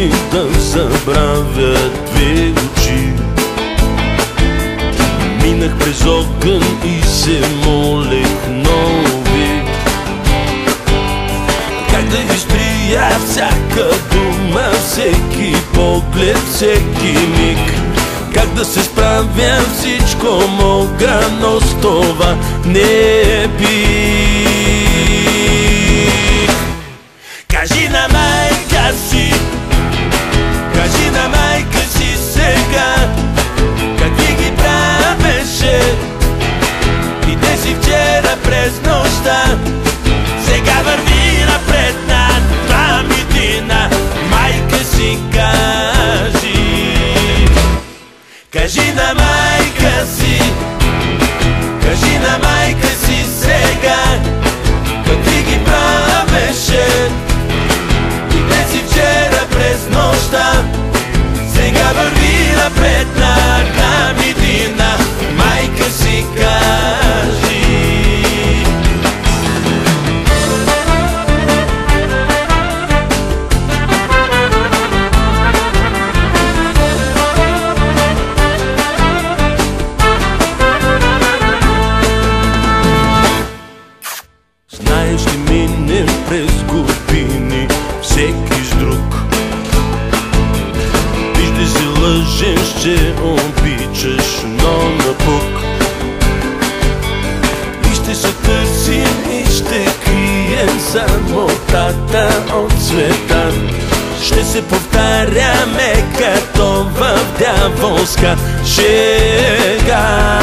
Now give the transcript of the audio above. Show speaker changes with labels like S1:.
S1: ми да забравя две очи. Минах през огън и се молех нови. Как да изтрия всяка дума, всеки поглед, всеки миг? Как да се справя, всичко мога, но с това не бих. Кажи на майка си, кажи на майка си сега, как ви ги правеше и те си вчера през нощта. Сега върви напред на два митина, майка си кажи. Кажи на майка си, кажи на майка си сега, какви ги правеше и те си вчера през нощта. Сега върви напред на камидина, майка си кажи. Знаеш, ще минем през години, всеки с друг. Вижда се лъжеш, че обичаш, но напук. И ще се търсим и ще крием самотата от света. Ще се повтаряме като в дяволска шега.